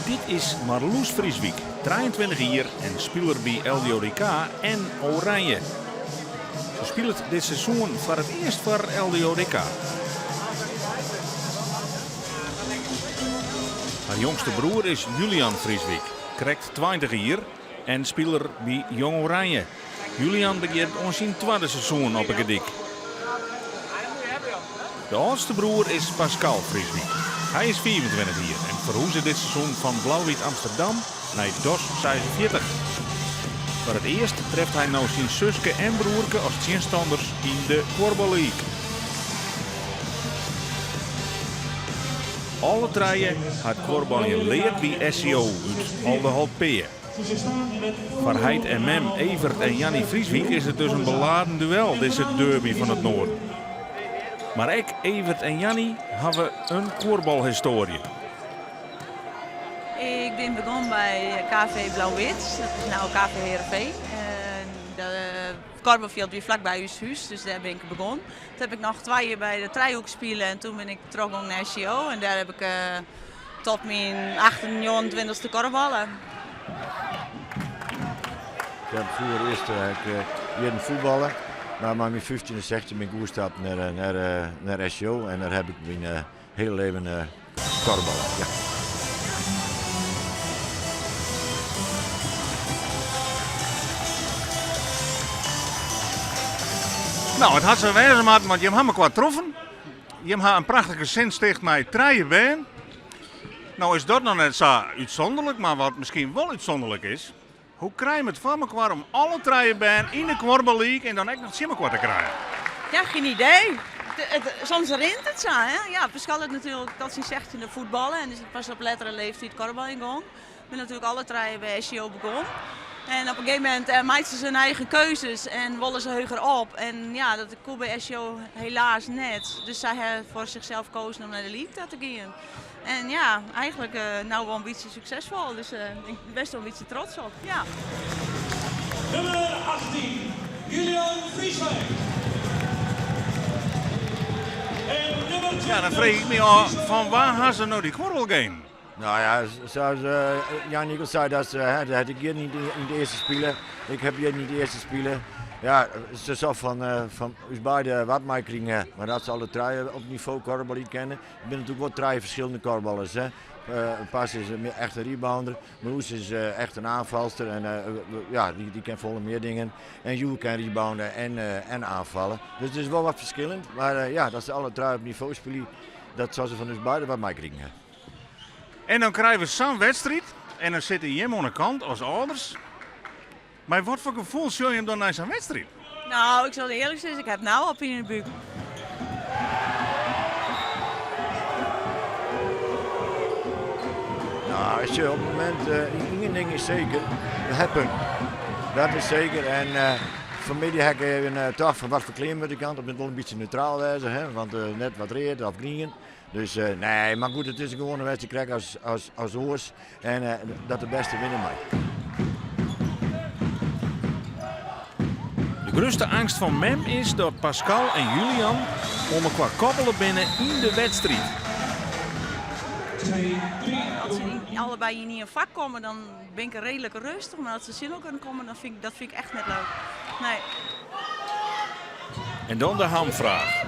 Dit is Marloes Vrieswijk, 23 jaar en speler bij LDODK en Oranje. Ze speelt dit seizoen voor het eerst voor LDODK. Haar jongste broer is Julian Vrieswijk, krijgt 20 jaar en speler bij Jong Oranje. Julian begint ons zijn tweede seizoen op een gedik. De oudste broer is Pascal Vrieswijk. Hij is 24 jaar en verhuisde dit seizoen van Blauw-Wit Amsterdam naar DOS 46. Voor het eerst treft hij nou zijn zuske en broerke als tegenstanders in de Korfbal League. Alle treien had korfballen leerd bij SCO uit Alde-Holpeer. Voor Heid en Mem, Evert en Jannie Vrieswijk is het dus een beladen duel, deze derby van het Noorden. Maar ik, Evert en Jannie hebben een korfbalhistorie. Ik ben begonnen bij KV Blauw-Wit, dat is nou KV Heerenveen. Het korfbalveld weer vlakbij ons huis, dus daar ben ik begonnen. Toen heb ik nog 2 jaar bij de Trijhoek spelen en toen ben ik teruggegaan naar SCO. En daar heb ik tot mijn 28e korfballen. Ik heb vroeger eerst hier in voetballen, maar mijn 15 en 16 ben ik overgestapt naar SCO en daar heb ik mijn hele leven korfballen. Ja. Nou, het had zo wezen, want je hebt me qua troffen. Je hebt een prachtige zin sticht met 3 been. Nou is dat nog net zo uitzonderlijk, maar wat misschien wel uitzonderlijk is. Hoe krijg je het van elkaar om alle 3 been in de Korfbal League en dan ook nog Simmerkwart te krijgen? Ja, geen idee. Soms rint het zo, hè? Ja, Pascal het natuurlijk tot zijn 16e voetballen en is pas op latere leeftijd korfbal ingegaan. Ik ben natuurlijk alle 3 bij SCO begonnen. En op een gegeven moment maakten ze hun eigen keuzes en willen ze hoger op. En ja, dat kon bij SCO helaas net. Dus zij hebben voor zichzelf gekozen om naar de league te gaan. En ja, eigenlijk nou wel een beetje succesvol. Dus ik ben best wel een beetje trots op. Ja. Nummer 18, Julian Vrieswijk. En nummer 20, Ja, dan vraag ik me af, van waar gaan ze nou die korfbal gaan? Nou ja, zoals Jan Nikkel zei, dat had ik hier niet in de eerste spelen. Ik heb hier niet de eerste spelen. Ja, ze zou van ons beiden wat mij krijgen, maar dat ze alle 3 op niveau korfbal kennen. Ik ben natuurlijk wel 3 verschillende korfballers. Pas is echt een rebounder, Marloes is echt een aanvalster en ja, die kan volle meer dingen. En Jules kan rebounden en aanvallen. Dus het is wel wat verschillend, maar ja, dat ze alle 3 op niveau spelen, dat zou ze van ons beiden wat mij krijgen. En dan krijgen we zo'n wedstrijd en dan zitten je aan de kant als ouders. Maar wat voor gevoel zul je hem dan naar zo'n wedstrijd? Nou, ik zal eerlijk zeggen, ik heb nou op in de buik. Nou, als je op het moment, één ding is zeker, hebben. Dat is zeker. En vanmiddag heb ik een toch van wat verklein met de kant. Dat moet wel een beetje neutraal wezen, hè? Want net wat reed of green. Dus nee, maar goed, het is gewoon een wedstrijd als oors. En dat de beste winnen mag. De grootste angst van Mem is dat Pascal en Julian onder qua koppelen binnen in de wedstrijd. Als ze allebei in een vak komen, dan ben ik redelijk rustig. Maar als ze zin kunnen komen, dan vind ik echt net leuk. Nee. En dan de hamvraag.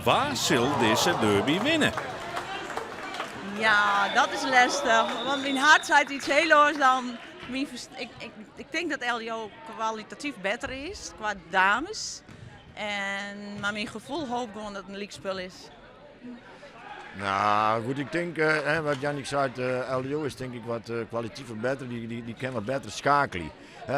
Waar zal deze derby winnen? Ja, dat is lastig. Want mijn hart zei iets heel anders dan... Ik denk dat LDO kwalitatief beter is, qua dames. Maar mijn gevoel hoop gewoon dat het een leaguespel is. Nou goed, ik denk, wat Jannik zei, LDO is denk ik wat kwalitatiever beter. Die kan wat beter schakelen.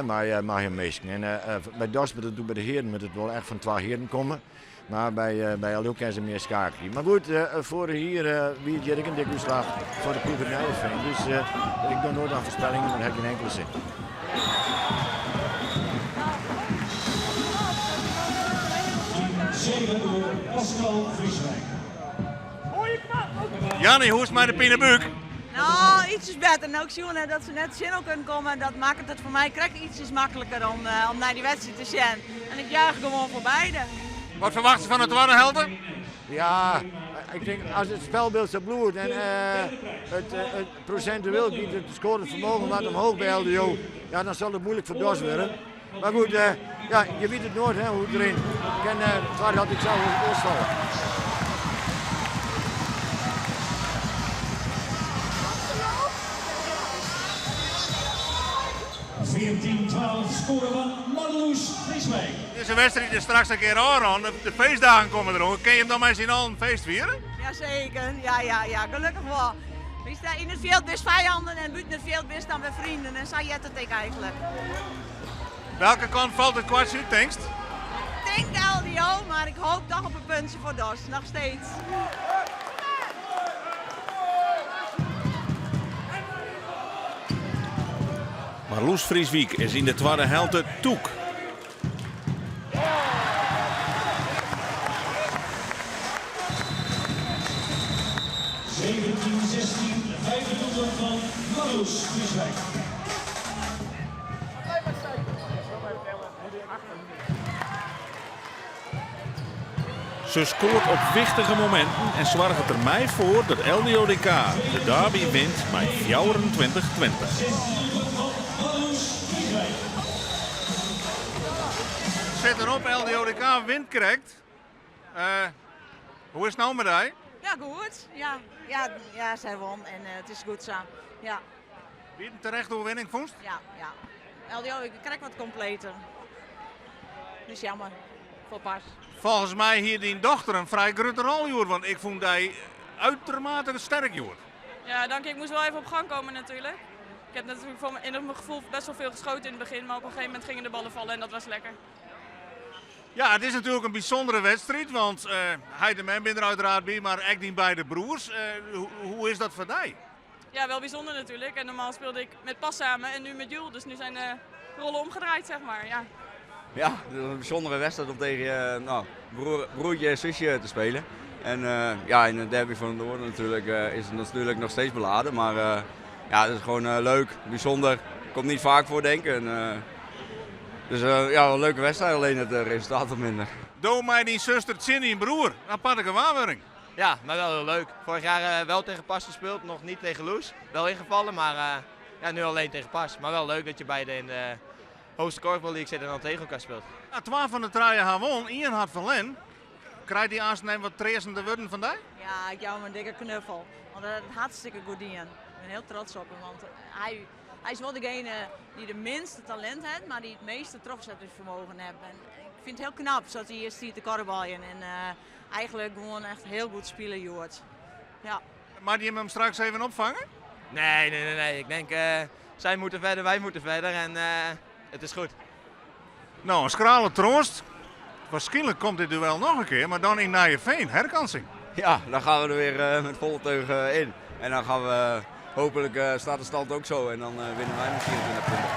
Maar je meesten. En bij DOS, bij de heren, moet het wel echt van 2 heren komen. Maar bij LDO kan ze meer schakelen. Maar goed, voor hier wie het Jerk een dikke uitslag voor de ploeg in Nijveen. Dus ik doe nooit aan voorspellingen, maar dat heeft geen enkele zin. Zegen door Pascal Vrieswijk. Jannie, hoe is het met de Pinebuuk? Nou, iets beter. Nou, ik zie wel dat ze net zin kunnen komen. Dat maakt het voor mij iets makkelijker om naar die wedstrijd te zien. En ik juich gewoon voor beide. Wat verwacht je van de tweede helft? Ja, ik denk als het spelbeeld zo bloeit en het procentueel biedt het scorend vermogen wat omhoog bij LDO, ja, dan zal het moeilijk voor DOS worden. Maar goed, ja, je weet het nooit hè, hoe het erin. Waar had ik zelf losvallen. 14-12 scoren van Marloes Frieswijk. Deze wedstrijd is straks een keer aan. De feestdagen komen erop. Kun je hem dan maar zien al een feest vieren? Jazeker, ja, gelukkig wel. We staan in het veld best vijanden en buiten het veld best dan bij vrienden en zo jet het ik eigenlijk. Welke kant valt het kwartje, denkst? Ik denk de LDO, maar ik hoop toch op een puntje voor DOS, nog steeds. Marloes Frieswijk is in de tweede helft toek. De vijfde doelpunt van Marloes Frieswijk. Ze scoort op wichtige momenten en zorgt er mij voor dat LDODK de derby wint met 24-20. Zit erop, LDODK wint krijgt. Hoe is het nou met hij? Ja, goed. Ja, zij won en het is goed zo. Ja, Wie een terecht overwinning vond? ja. LDO, ik krijg wat completer. Dus jammer, voor pas. Volgens mij hier die dochter een vrij grote rol, joh, want ik vond hij uitermate sterk, joh. Ja, dank je. Ik moest wel even op gang komen natuurlijk. Ik heb natuurlijk in mijn gevoel best wel veel geschoten in het begin, maar op een gegeven moment gingen de ballen vallen en dat was lekker. Ja, het is natuurlijk een bijzondere wedstrijd, want hij de man bent er uiteraard bij, maar echt niet bij de broers. Hoe is dat voor jou? Ja, wel bijzonder natuurlijk. En normaal speelde ik met Pas samen en nu met Jules, dus nu zijn de rollen omgedraaid, zeg maar. Ja. Ja, het is een bijzondere wedstrijd om tegen broertje en zusje te spelen. En ja, in de derby van het Noorden natuurlijk is het natuurlijk nog steeds beladen. Maar ja, het is gewoon leuk, bijzonder. Komt niet vaak voor, denk ik. Dus ja, een leuke wedstrijd, alleen het resultaat wat minder. Doe mij die zuster Cindy en broer, aparte gewaarwording. Ja, maar wel heel leuk. Vorig jaar wel tegen Pas gespeeld, nog niet tegen Loes. Wel ingevallen, maar ja, nu alleen tegen Pas. Maar wel leuk dat je beide in de hoogste korfbal league zit en dan tegen elkaar speelt. Ja, 12 van de traaien gaan won, Ian had verlen. Krijgt die aansneem wat treezende worden vandaag? Ja, ik jou hem een dikke knuffel. Want het hartstikke goed in. Ik ben heel trots op hem, want hij is wel degene die de minste talent heeft, maar die het meeste trofzettingsvermogen heeft. En ik vind het heel knap zoals hij hier stiert te korfballen en eigenlijk gewoon echt heel goed spelen, Joort. Ja. Maar die hem straks even opvangen? Nee. Ik denk, zij moeten verder, wij moeten verder en het is goed. Nou, een schrale troost. Waarschijnlijk komt dit duel nog een keer, maar dan in Nijeveen, herkansing. Ja, dan gaan we er weer met volle teugen in. En dan gaan we hopelijk staat de stand ook zo en dan winnen wij misschien 20 punten.